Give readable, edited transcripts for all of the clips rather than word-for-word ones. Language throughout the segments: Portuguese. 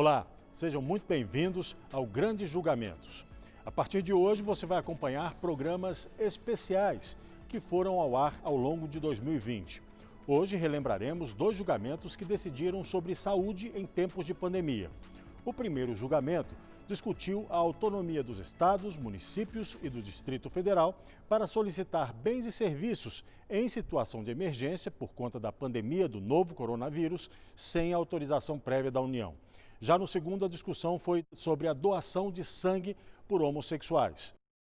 Olá, sejam muito bem-vindos ao Grandes Julgamentos. A partir de hoje você vai acompanhar programas especiais que foram ao ar ao longo de 2020. Hoje relembraremos 2 julgamentos que decidiram sobre saúde em tempos de pandemia. O primeiro julgamento discutiu a autonomia dos estados, municípios e do Distrito Federal para solicitar bens e serviços em situação de emergência por conta da pandemia do novo coronavírus, sem autorização prévia da União. Já no segundo, a discussão foi sobre a doação de sangue por homossexuais.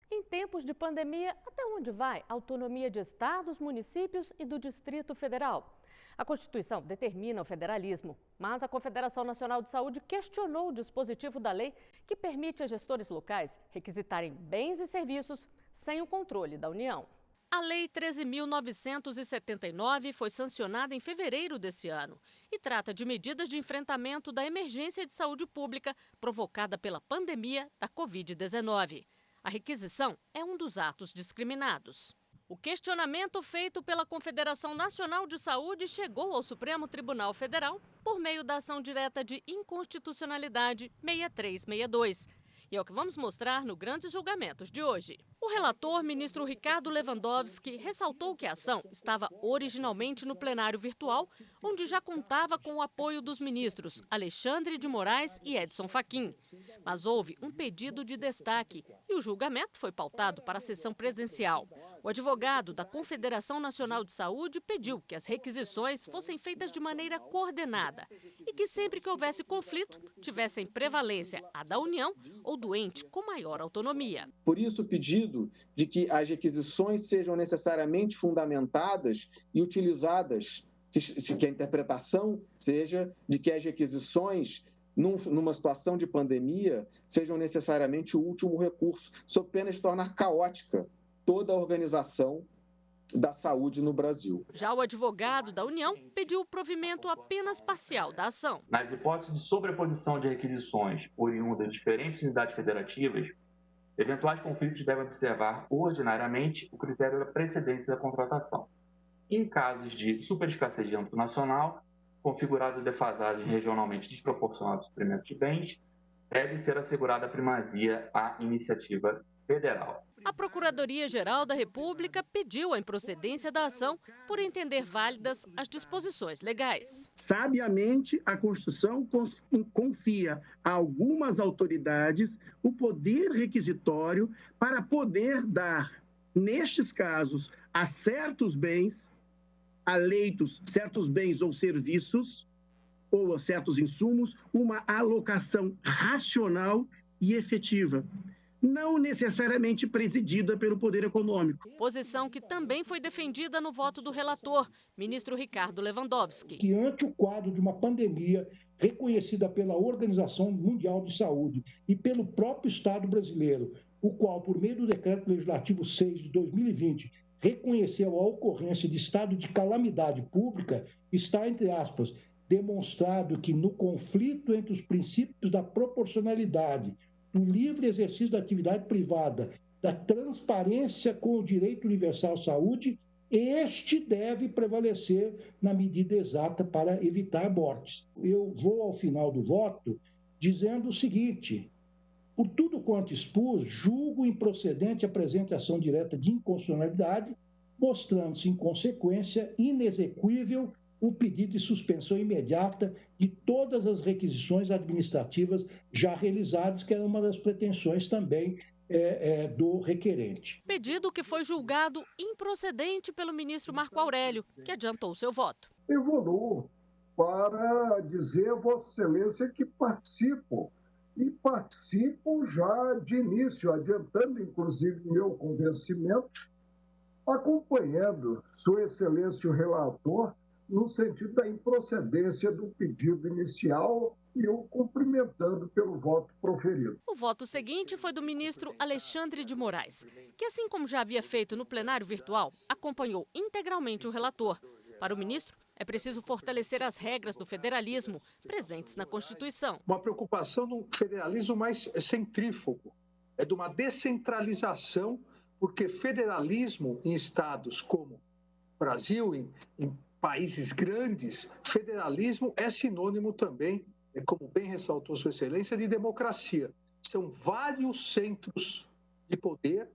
Em tempos de pandemia, até onde vai a autonomia de estados, municípios e do Distrito Federal? A Constituição determina o federalismo, mas a Confederação Nacional de Saúde questionou o dispositivo da lei que permite a gestores locais requisitarem bens e serviços sem o controle da União. A Lei 13.979 foi sancionada em fevereiro desse ano e trata de medidas de enfrentamento da emergência de saúde pública provocada pela pandemia da Covid-19. A requisição é um dos atos discriminados. O questionamento feito pela Confederação Nacional de Saúde chegou ao Supremo Tribunal Federal por meio da ação direta de inconstitucionalidade 6362. E é o que vamos mostrar no Grandes Julgamentos de hoje. O relator, ministro Ricardo Lewandowski, ressaltou que a ação estava originalmente no plenário virtual, onde já contava com o apoio dos ministros Alexandre de Moraes e Edson Fachin. Mas houve um pedido de destaque e o julgamento foi pautado para a sessão presencial. O advogado da Confederação Nacional de Saúde pediu que as requisições fossem feitas de maneira coordenada e que sempre que houvesse conflito, tivessem prevalência a da União ou do ente com maior autonomia. Por isso, o pedido de que as requisições sejam necessariamente fundamentadas e utilizadas, que a interpretação seja de que as requisições, numa situação de pandemia, sejam necessariamente o último recurso, sob pena de tornar caótica toda a organização da saúde no Brasil. Já o advogado da União pediu o provimento apenas parcial da ação. Nas hipóteses de sobreposição de requisições oriundas de diferentes unidades federativas, eventuais conflitos devem observar ordinariamente o critério da precedência da contratação. Em casos de superescassez de âmbito nacional, configurada defasagem regionalmente desproporcional do suprimento de bens, deve ser assegurada a primazia à iniciativa federal. A Procuradoria-Geral da República pediu a improcedência da ação por entender válidas as disposições legais. Sabiamente, a Constituição confia a algumas autoridades o poder requisitório para poder dar, nestes casos, a certos bens, a leitos, certos bens ou serviços, ou a certos insumos, uma alocação racional e efetiva, não necessariamente presidida pelo poder econômico. Posição que também foi defendida no voto do relator, ministro Ricardo Lewandowski. Que ante o quadro de uma pandemia reconhecida pela Organização Mundial de Saúde e pelo próprio Estado brasileiro, o qual, por meio do Decreto Legislativo 6 de 2020, reconheceu a ocorrência de estado de calamidade pública, está, entre aspas, demonstrado que no conflito entre os princípios da proporcionalidade, do livre exercício da atividade privada, da transparência com o direito universal à saúde, este deve prevalecer na medida exata para evitar mortes. Eu vou ao final do voto dizendo o seguinte: por tudo quanto expus, julgo improcedente a presente ação direta de inconstitucionalidade, mostrando-se, em consequência, inexequível o pedido de suspensão imediata de todas as requisições administrativas já realizadas, que era uma das pretensões também do requerente. Pedido que foi julgado improcedente pelo ministro Marco Aurélio, que adiantou seu voto. Evoluo para dizer a Vossa Excelência que participo, e participo já de início, adiantando inclusive meu convencimento, acompanhando Sua Excelência o relator, no sentido da improcedência do pedido inicial e o cumprimentando pelo voto proferido. O voto seguinte foi do ministro Alexandre de Moraes, que, assim como já havia feito no plenário virtual, acompanhou integralmente o relator. Para o ministro, é preciso fortalecer as regras do federalismo presentes na Constituição. Uma preocupação de um federalismo mais centrífugo, de uma descentralização, porque federalismo em estados como Brasil, em países grandes, federalismo é sinônimo também como bem ressaltou Sua Excelência, de democracia. São vários centros de poder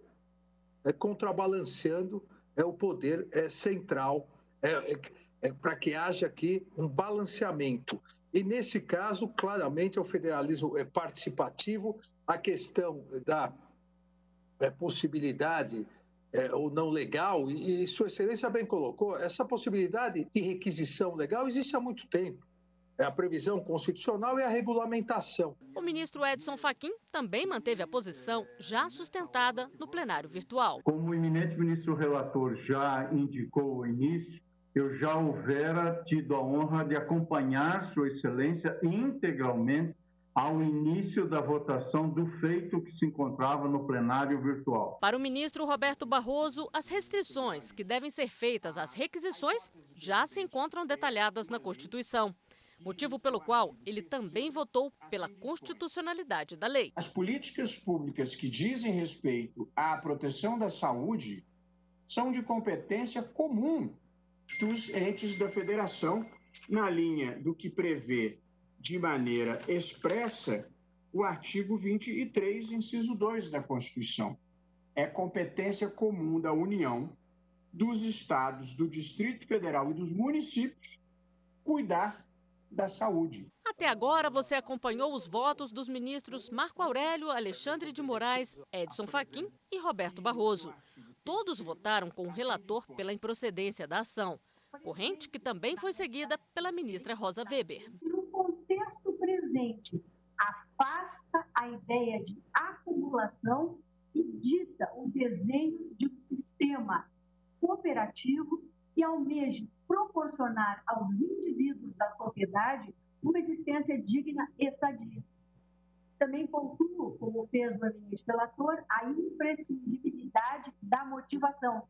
contrabalanceando o poder central, para que haja aqui um balanceamento. E, nesse caso, claramente, é o federalismo participativo, a questão da possibilidade ou não legal, e Sua Excelência bem colocou, essa possibilidade de requisição legal existe há muito tempo. É a previsão constitucional e a regulamentação. O ministro Edson Fachin também manteve a posição já sustentada no plenário virtual. Como o eminente ministro relator já indicou ao início, eu já houvera tido a honra de acompanhar Sua Excelência integralmente ao início da votação do feito que se encontrava no plenário virtual. Para o ministro Roberto Barroso, as restrições que devem ser feitas às requisições já se encontram detalhadas na Constituição. Motivo pelo qual ele também votou pela constitucionalidade da lei. As políticas públicas que dizem respeito à proteção da saúde são de competência comum dos entes da federação, na linha do que prevê de maneira expressa o artigo 23, inciso 2 da Constituição. É competência comum da União, dos estados, do Distrito Federal e dos municípios cuidar da saúde. Até agora, você acompanhou os votos dos ministros Marco Aurélio, Alexandre de Moraes, Edson Fachin e Roberto Barroso. Todos votaram com o relator pela improcedência da ação, corrente que também foi seguida pela ministra Rosa Weber. No contexto presente, afasta a ideia de acumulação e dita o desenho de um sistema cooperativo que almeja proporcionar aos indivíduos da sociedade uma existência digna e sadia. Também pontuo, como fez o eminente relator, a imprescindibilidade da motivação,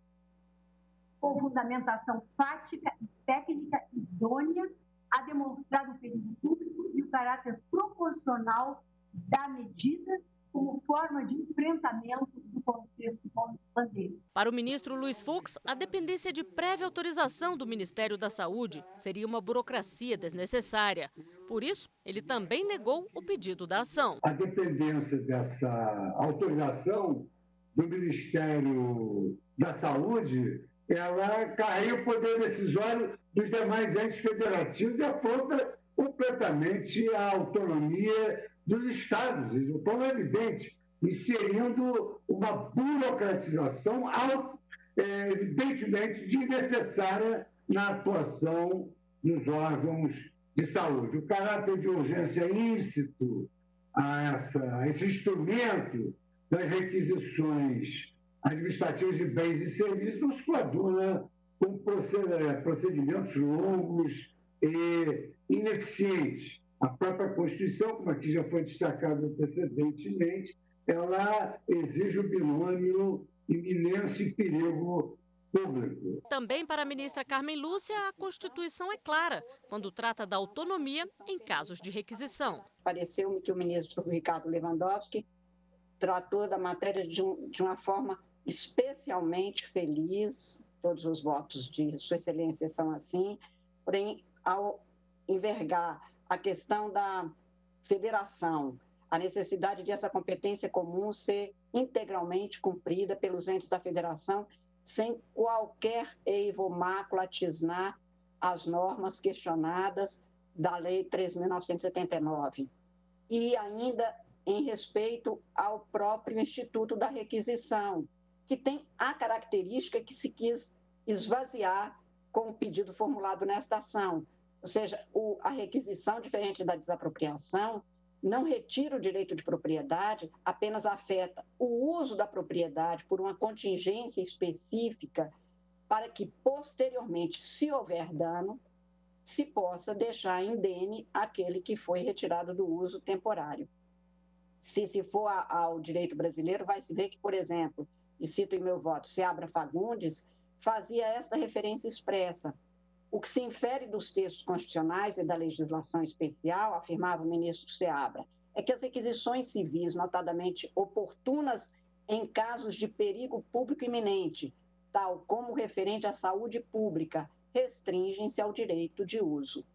com fundamentação fática e técnica idônea a demonstrar o perigo público e o caráter proporcional da medida como forma de enfrentamento do contexto pandêmico. Para o ministro Luiz Fux, a dependência de prévia autorização do Ministério da Saúde seria uma burocracia desnecessária. Por isso, ele também negou o pedido da ação. A dependência dessa autorização do Ministério da Saúde, ela carrega o poder decisório dos demais entes federativos e afronta completamente a autonomia dos estados, de forma evidente, inserindo uma burocratização evidentemente desnecessária na atuação dos órgãos de saúde. O caráter de urgência íncito a esse instrumento das requisições administrativas de bens e serviços nos coaduna com procedimentos longos e ineficientes. A própria Constituição, como aqui já foi destacado antecedentemente, ela exige o binômio iminência e perigo público. Também para a ministra Carmen Lúcia, a Constituição é clara quando trata da autonomia em casos de requisição. Pareceu-me que o ministro Ricardo Lewandowski tratou da matéria de uma forma especialmente feliz, todos os votos de Sua Excelência são assim, porém, ao envergar a questão da federação, a necessidade de essa competência comum ser integralmente cumprida pelos entes da federação, sem qualquer eivo maculatizar as normas questionadas da Lei 3.979. E ainda em respeito ao próprio Instituto da Requisição, que tem a característica que se quis esvaziar com o pedido formulado nesta ação. Ou seja, a requisição, diferente da desapropriação, não retira o direito de propriedade, apenas afeta o uso da propriedade por uma contingência específica para que, posteriormente, se houver dano, se possa deixar indene aquele que foi retirado do uso temporário. Se for ao direito brasileiro, vai se ver que, por exemplo, e cito em meu voto, Seabra Fagundes, fazia esta referência expressa. O que se infere dos textos constitucionais e da legislação especial, afirmava o ministro Seabra, é que as requisições civis, notadamente oportunas em casos de perigo público iminente, tal como referente à saúde pública, restringem-se ao direito de uso.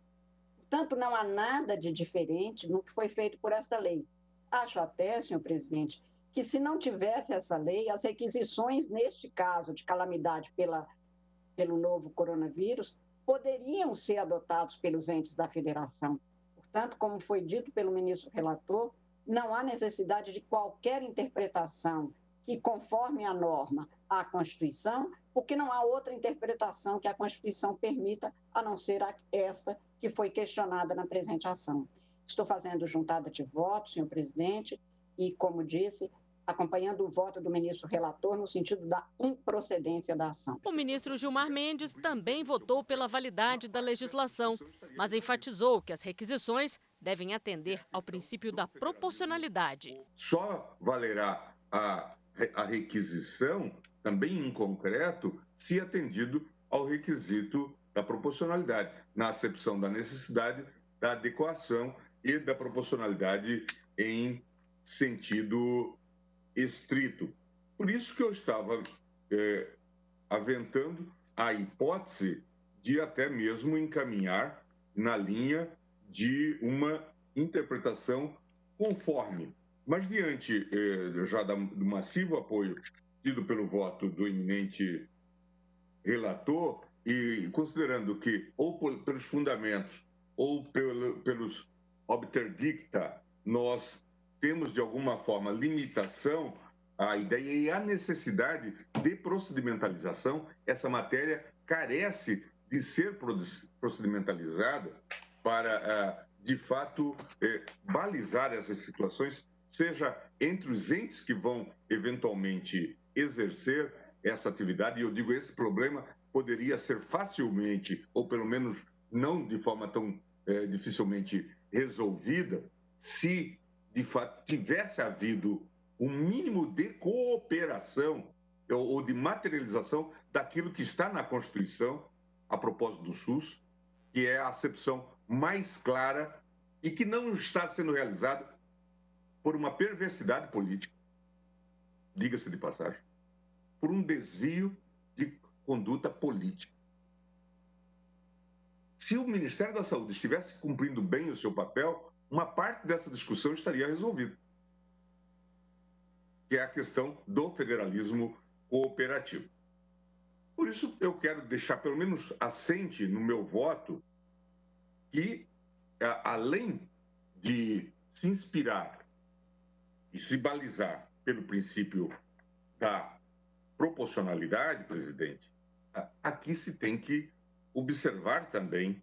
Portanto, não há nada de diferente no que foi feito por essa lei. Acho até, senhor presidente, que se não tivesse essa lei, as requisições, neste caso de calamidade pelo novo coronavírus, poderiam ser adotados pelos entes da federação. Portanto, como foi dito pelo ministro relator, não há necessidade de qualquer interpretação que conforme a norma à Constituição, porque não há outra interpretação que a Constituição permita, a não ser esta que foi questionada na presente ação. Estou fazendo juntada de votos, senhor presidente, e, como disse, acompanhando o voto do ministro relator no sentido da improcedência da ação. O ministro Gilmar Mendes também votou pela validade da legislação, mas enfatizou que as requisições devem atender ao princípio da proporcionalidade. Só valerá a requisição, também em concreto, se atendido ao requisito da proporcionalidade, na acepção da necessidade, da adequação e da proporcionalidade em sentido estrito. Por isso que eu estava aventando a hipótese de até mesmo encaminhar na linha de uma interpretação conforme. Mas diante já do massivo apoio tido pelo voto do eminente relator e considerando que ou pelos fundamentos ou pelos obter dicta nós temos de alguma forma limitação à ideia e à necessidade de procedimentalização, essa matéria carece de ser procedimentalizada para, de fato, balizar essas situações, seja entre os entes que vão eventualmente exercer essa atividade, e eu digo, esse problema poderia ser facilmente, ou pelo menos não de forma tão dificilmente resolvida, se de fato tivesse havido um mínimo de cooperação ou de materialização daquilo que está na Constituição, a propósito do SUS, que é a acepção mais clara e que não está sendo realizada por uma perversidade política, diga-se de passagem, por um desvio de conduta política. Se o Ministério da Saúde estivesse cumprindo bem o seu papel, uma parte dessa discussão estaria resolvida, que é a questão do federalismo cooperativo. Por isso, eu quero deixar pelo menos assente no meu voto que, além de se inspirar e se balizar pelo princípio da proporcionalidade, presidente, aqui se tem que observar também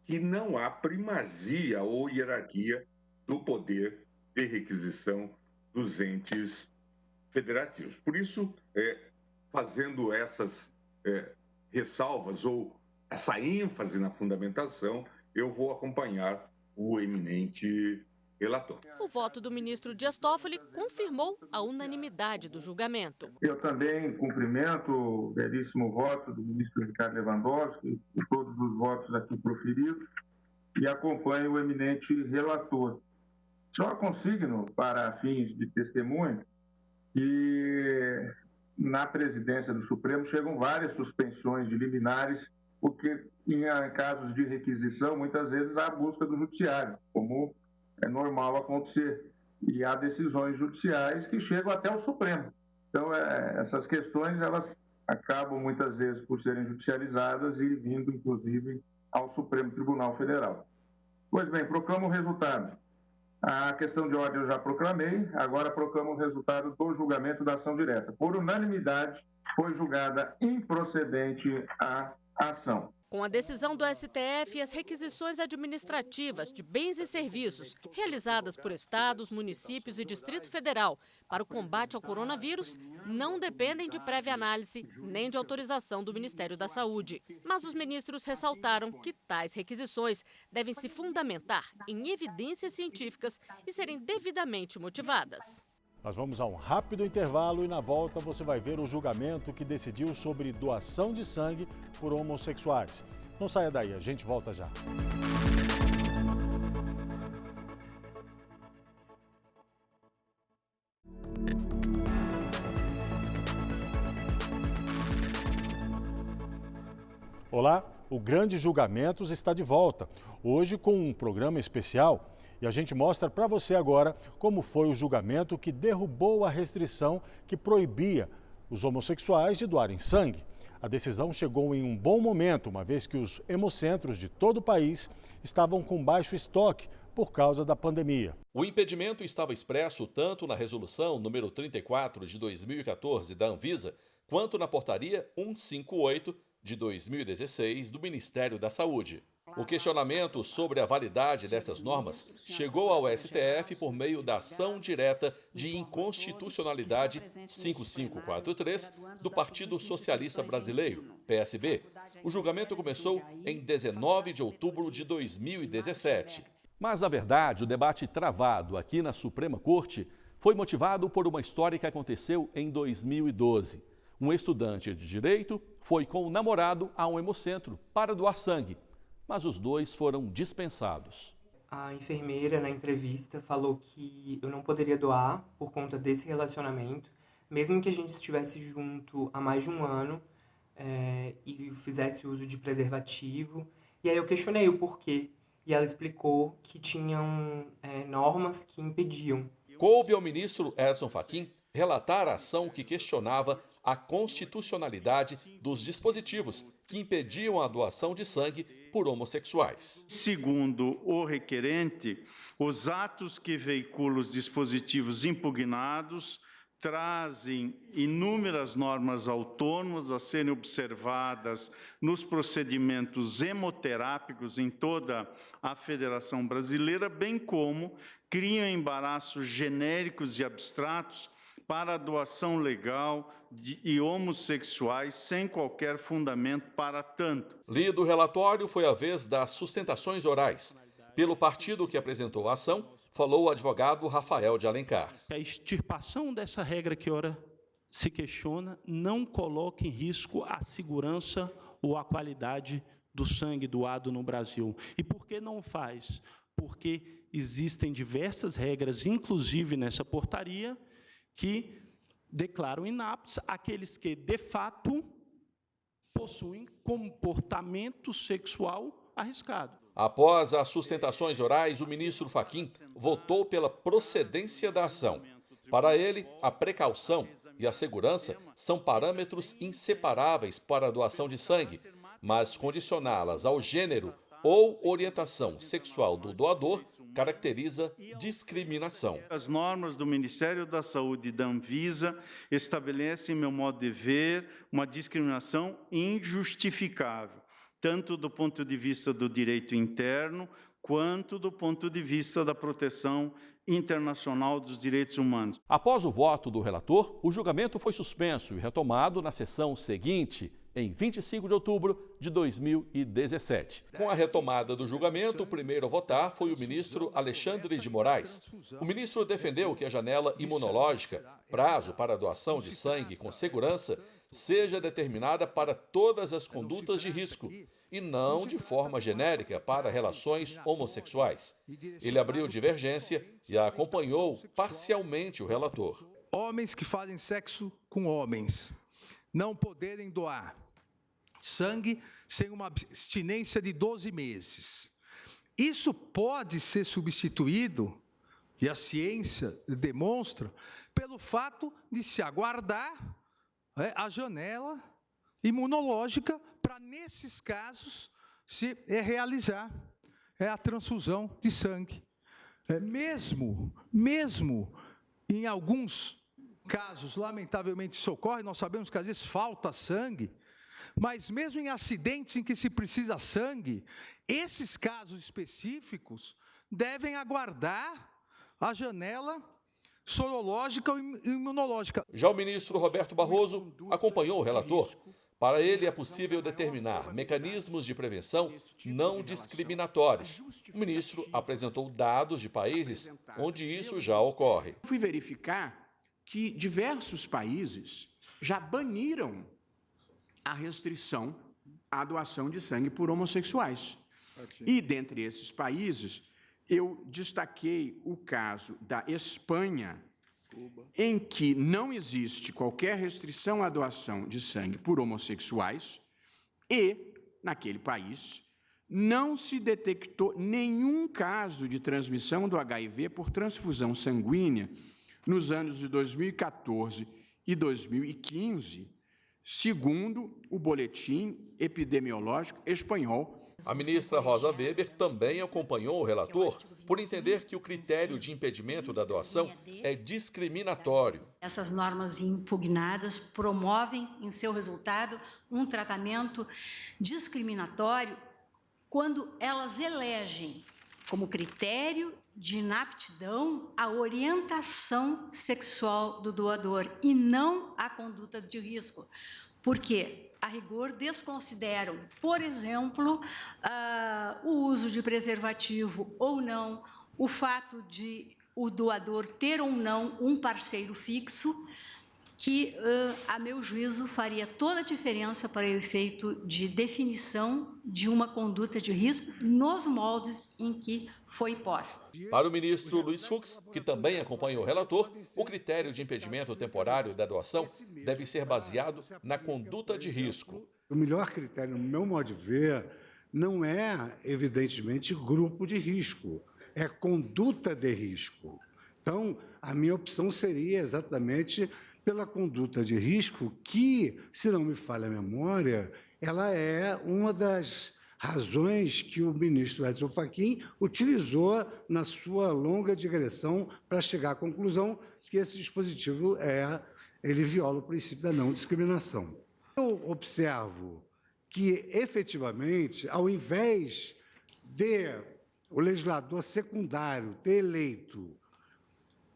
que não há primazia ou hierarquia do poder de requisição dos entes federativos. Por isso, fazendo essas ressalvas ou essa ênfase na fundamentação, eu vou acompanhar o eminente relator. O voto do ministro Dias Toffoli confirmou a unanimidade do julgamento. Eu também cumprimento o belíssimo voto do ministro Ricardo Lewandowski e todos os votos aqui proferidos e acompanho o eminente relator. Só consigno, para fins de testemunho, que na presidência do Supremo chegam várias suspensões de liminares, porque em casos de requisição, muitas vezes há a busca do judiciário, como é normal acontecer. E há decisões judiciais que chegam até o Supremo. Então, essas questões, elas acabam muitas vezes por serem judicializadas e vindo, inclusive, ao Supremo Tribunal Federal. Pois bem, proclamo o resultado. A questão de ordem eu já proclamei, agora proclamo o resultado do julgamento da ação direta. Por unanimidade, foi julgada improcedente a ação. Com a decisão do STF, as requisições administrativas de bens e serviços realizadas por estados, municípios e Distrito Federal para o combate ao coronavírus não dependem de prévia análise nem de autorização do Ministério da Saúde. Mas os ministros ressaltaram que tais requisições devem se fundamentar em evidências científicas e serem devidamente motivadas. Nós vamos a um rápido intervalo e na volta você vai ver o julgamento que decidiu sobre doação de sangue por homossexuais. Não saia daí, a gente volta já. Olá, o Grande Julgamentos está de volta, hoje com um programa especial. E a gente mostra para você agora como foi o julgamento que derrubou a restrição que proibia os homossexuais de doarem sangue. A decisão chegou em um bom momento, uma vez que os hemocentros de todo o país estavam com baixo estoque por causa da pandemia. O impedimento estava expresso tanto na resolução número 34 de 2014 da Anvisa, quanto na portaria 158 de 2016 do Ministério da Saúde. O questionamento sobre a validade dessas normas chegou ao STF por meio da ação direta de inconstitucionalidade 5543 do Partido Socialista Brasileiro, PSB. O julgamento começou em 19 de outubro de 2017. Mas, na verdade, o debate travado aqui na Suprema Corte foi motivado por uma história que aconteceu em 2012. Um estudante de direito foi com o namorado a um hemocentro para doar sangue, mas os dois foram dispensados. A enfermeira, na entrevista, falou que eu não poderia doar por conta desse relacionamento, mesmo que a gente estivesse junto há mais de um ano e fizesse uso de preservativo. E aí eu questionei o porquê, e ela explicou que tinham normas que impediam. Coube ao ministro Edson Fachin relatar a ação que questionava a constitucionalidade dos dispositivos que impediam a doação de sangue por homossexuais. Segundo o requerente, os atos que veiculam os dispositivos impugnados trazem inúmeras normas autônomas a serem observadas nos procedimentos hemoterápicos em toda a Federação Brasileira, bem como criam embaraços genéricos e abstratos para a doação legal de homossexuais sem qualquer fundamento para tanto. Lido o relatório, foi a vez das sustentações orais. Pelo partido que apresentou a ação, falou o advogado Rafael de Alencar. A extirpação dessa regra que ora se questiona não coloca em risco a segurança ou a qualidade do sangue doado no Brasil. E por que não faz? Porque existem diversas regras, inclusive nessa portaria, que declaram inaptos aqueles que, de fato, possuem comportamento sexual arriscado. Após as sustentações orais, o ministro Fachin votou pela procedência da ação. Para ele, a precaução e a segurança são parâmetros inseparáveis para a doação de sangue, mas condicioná-las ao gênero ou orientação sexual do doador caracteriza discriminação. As normas do Ministério da Saúde e da Anvisa estabelecem, meu modo de ver, uma discriminação injustificável, tanto do ponto de vista do direito interno, quanto do ponto de vista da proteção internacional dos direitos humanos. Após o voto do relator, o julgamento foi suspenso e retomado na sessão seguinte, em 25 de outubro de 2017. Com a retomada do julgamento, o primeiro a votar foi o ministro Alexandre de Moraes. O ministro defendeu que a janela imunológica, prazo para a doação de sangue com segurança, seja determinada para todas as condutas de risco e não de forma genérica para relações homossexuais. Ele abriu divergência e acompanhou parcialmente o relator. Homens que fazem sexo com homens não poderem doar sangue sem uma abstinência de 12 meses. Isso pode ser substituído, e a ciência demonstra, pelo fato de se aguardar a janela imunológica para, nesses casos, se realizar a transfusão de sangue. Mesmo em alguns casos, lamentavelmente, isso ocorre, nós sabemos que às vezes falta sangue, mas mesmo em acidentes em que se precisa sangue, esses casos específicos devem aguardar a janela sorológica ou imunológica. Já o ministro Roberto Barroso acompanhou o relator. Para ele, é possível determinar mecanismos de prevenção não discriminatórios. O ministro apresentou dados de países onde isso já ocorre. Fui verificar que diversos países já baniram a restrição à doação de sangue por homossexuais. E, dentre esses países, eu destaquei o caso da Espanha, em que não existe qualquer restrição à doação de sangue por homossexuais, e naquele país, não se detectou nenhum caso de transmissão do HIV por transfusão sanguínea nos anos de 2014 e 2015, segundo o Boletim Epidemiológico Espanhol. A ministra Rosa Weber também acompanhou o relator por entender que o critério de impedimento da doação é discriminatório. Essas normas impugnadas promovem, em seu resultado, um tratamento discriminatório quando elas elegem como critério de inaptidão a orientação sexual do doador e não a conduta de risco. Por quê? A rigor, desconsideram, por exemplo, o uso de preservativo ou não, o fato de o doador ter ou não um parceiro fixo, que, a meu juízo, faria toda a diferença para o efeito de definição de uma conduta de risco nos moldes em que foi posta. Para o ministro Luiz Fux, que também acompanha o relator, o critério de impedimento temporário da doação deve ser baseado na conduta de risco. O melhor critério, no meu modo de ver, não é, evidentemente, grupo de risco, é conduta de risco. Então, a minha opção seria exatamente pela conduta de risco, que, se não me falha a memória, ela é uma das razões que o ministro Edson Fachin utilizou na sua longa digressão para chegar à conclusão que esse dispositivo ele viola o princípio da não discriminação. Eu observo que, efetivamente, ao invés de o legislador secundário ter eleito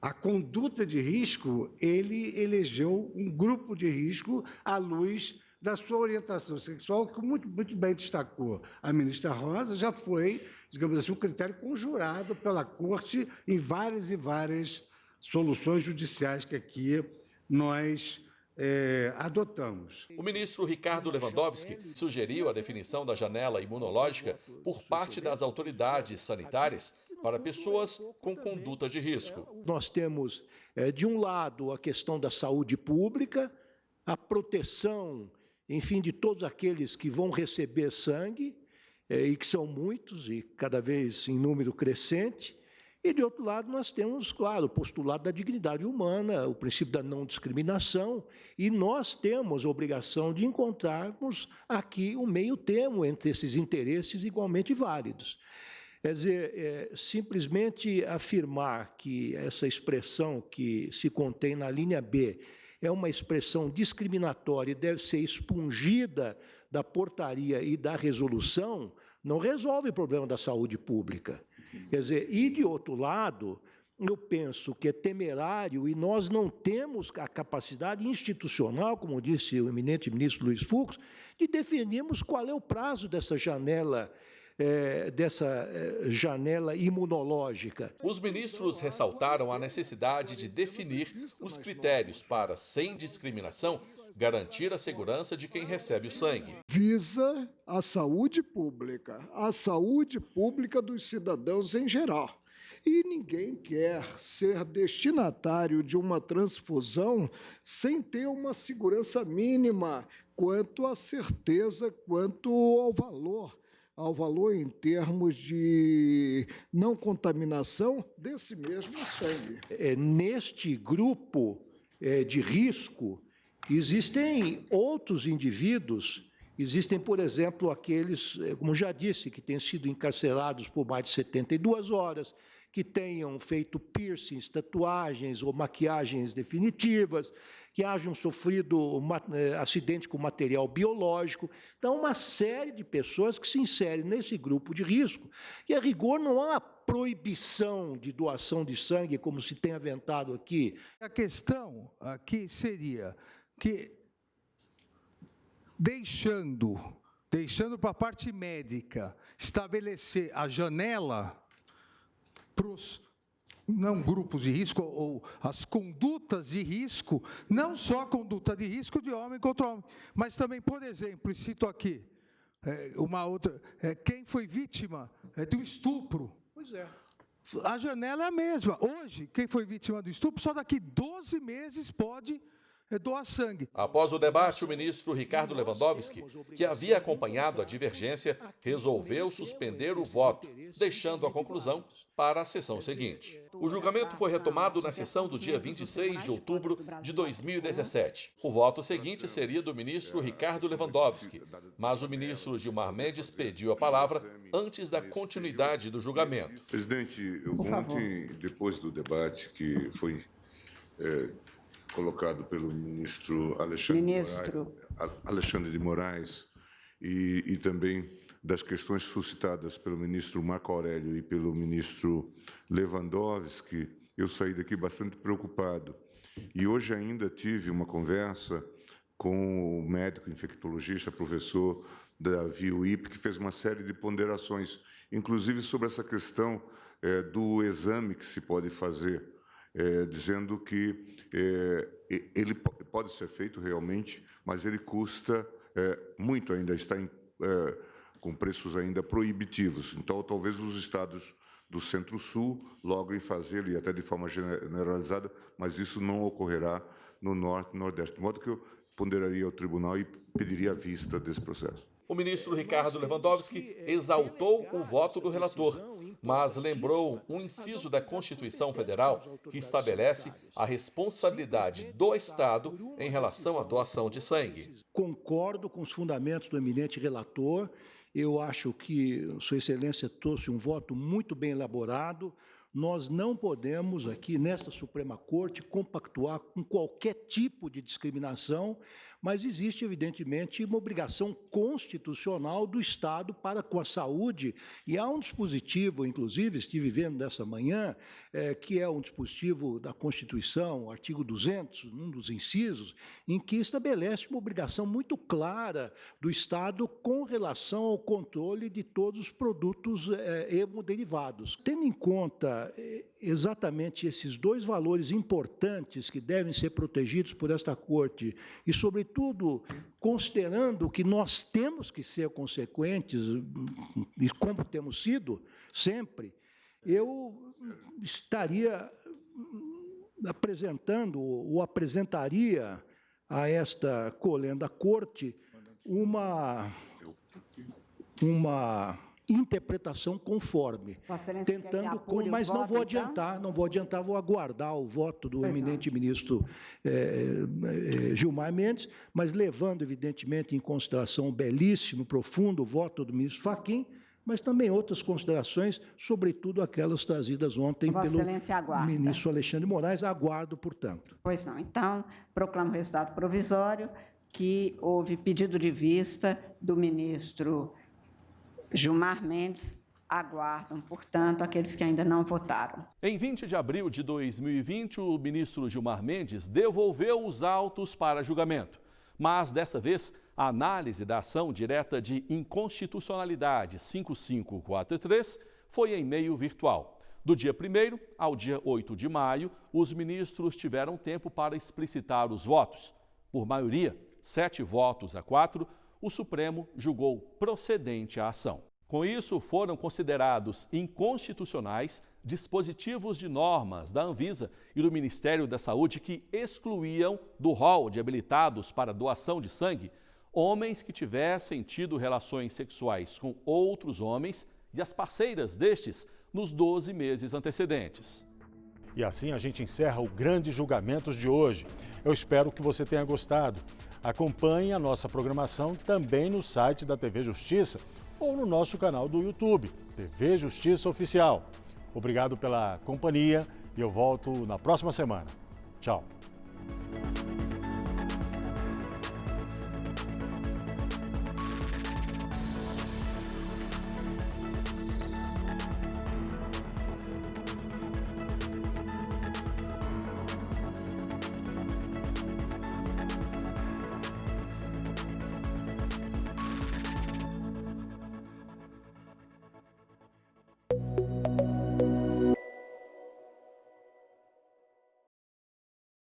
a conduta de risco, ele elegeu um grupo de risco à luz da sua orientação sexual, que muito bem destacou a ministra Rosa, já foi, digamos assim, um critério conjurado pela Corte em várias e várias soluções judiciais que aqui nós adotamos. O ministro Ricardo Lewandowski sugeriu a definição da janela imunológica por parte das autoridades sanitárias para pessoas com conduta de risco. Nós temos, de um lado, a questão da saúde pública, a proteção, enfim, de todos aqueles que vão receber sangue, e que são muitos e cada vez em número crescente. E, de outro lado, nós temos, claro, o postulado da dignidade humana, o princípio da não discriminação, e nós temos a obrigação de encontrarmos aqui um meio termo entre esses interesses igualmente válidos. Quer dizer, simplesmente afirmar que essa expressão que se contém na linha B é uma expressão discriminatória e deve ser expungida da portaria e da resolução, não resolve o problema da saúde pública. Quer dizer, e, de outro lado, eu penso que é temerário e nós não temos a capacidade institucional, como disse o eminente ministro Luiz Fux, de definirmos qual é o prazo dessa janela imunológica. Os ministros ressaltaram a necessidade de definir os critérios para, sem discriminação, garantir a segurança de quem recebe o sangue. Visa a saúde pública dos cidadãos em geral. E ninguém quer ser destinatário de uma transfusão sem ter uma segurança mínima quanto à certeza, quanto ao valor em termos de não contaminação desse mesmo sangue. Neste grupo de risco, existem outros indivíduos, existem, por exemplo, aqueles, como já disse, que têm sido encarcerados por mais de 72 horas, que tenham feito piercings, tatuagens ou maquiagens definitivas, que hajam sofrido acidente com material biológico. Então, uma série de pessoas que se inserem nesse grupo de risco. E, a rigor, não há uma proibição de doação de sangue, como se tem aventado aqui. A questão aqui seria que, deixando para a parte médica estabelecer a janela para os não grupos de risco ou as condutas de risco, não só a conduta de risco de homem contra homem, mas também, por exemplo, e cito aqui, uma outra, quem foi vítima de um estupro. Pois é. A janela é a mesma. Hoje, quem foi vítima do estupro, só daqui 12 meses pode doar sangue. Após o debate, o ministro Ricardo Lewandowski, que havia acompanhado a divergência, resolveu suspender o voto, deixando a conclusão para a sessão seguinte. O julgamento foi retomado na sessão do dia 26 de outubro de 2017. O voto seguinte seria do ministro Ricardo Lewandowski, mas o ministro Gilmar Mendes pediu a palavra antes da continuidade do julgamento. Presidente, ontem, depois do debate que foi colocado pelo ministro Alexandre de Moraes e também das questões suscitadas pelo ministro Marco Aurélio e pelo ministro Lewandowski, eu saí daqui bastante preocupado. E hoje ainda tive uma conversa com o médico infectologista, professor Davi Uip, que fez uma série de ponderações, inclusive sobre essa questão do exame que se pode fazer, dizendo que ele pode ser feito realmente, mas ele custa muito ainda, está com preços ainda proibitivos. Então, talvez os estados do Centro-Sul logrem fazê-lo, e até de forma generalizada, mas isso não ocorrerá no Norte e Nordeste. De modo que eu ponderaria ao tribunal e pediria a vista desse processo. O ministro Ricardo Lewandowski exaltou o voto do relator, mas lembrou um inciso da Constituição Federal que estabelece a responsabilidade do Estado em relação à doação de sangue. Concordo com os fundamentos do eminente relator. Eu acho que Sua Excelência trouxe um voto muito bem elaborado. Nós não podemos aqui, nesta Suprema Corte, compactuar com qualquer tipo de discriminação, mas existe, evidentemente, uma obrigação constitucional do Estado para com a saúde, e há um dispositivo, inclusive, estive vendo dessa manhã, que é um dispositivo da Constituição, o artigo 200, um dos incisos, em que estabelece uma obrigação muito clara do Estado com relação ao controle de todos os produtos hemoderivados. Tendo em conta exatamente esses dois valores importantes que devem ser protegidos por esta Corte e, sobretudo, considerando que nós temos que ser consequentes, e como temos sido sempre, eu estaria apresentaria a esta colenda Corte uma interpretação conforme, tentando, mas não vou adiantar, vou aguardar o voto do eminente ministro Gilmar Mendes, mas levando, evidentemente, em consideração o belíssimo, profundo voto do ministro Fachin, mas também outras considerações, sobretudo aquelas trazidas ontem pelo ministro Alexandre de Moraes. Aguardo, portanto. Pois não. Então, proclamo o resultado provisório que houve pedido de vista do ministro Gilmar Mendes. Aguardam, portanto, aqueles que ainda não votaram. Em 20 de abril de 2020, o ministro Gilmar Mendes devolveu os autos para julgamento. Mas, dessa vez, a análise da ação direta de inconstitucionalidade 5543 foi em meio virtual. Do dia 1º ao dia 8 de maio, os ministros tiveram tempo para explicitar os votos. Por maioria, 7 votos a 4, o Supremo julgou procedente a ação. Com isso, foram considerados inconstitucionais dispositivos de normas da Anvisa e do Ministério da Saúde que excluíam do rol de habilitados para doação de sangue homens que tivessem tido relações sexuais com outros homens e as parceiras destes nos 12 meses antecedentes. E assim a gente encerra o Grande Julgamentos de hoje. Eu espero que você tenha gostado. Acompanhe a nossa programação também no site da TV Justiça ou no nosso canal do YouTube, TV Justiça Oficial. Obrigado pela companhia e eu volto na próxima semana. Tchau.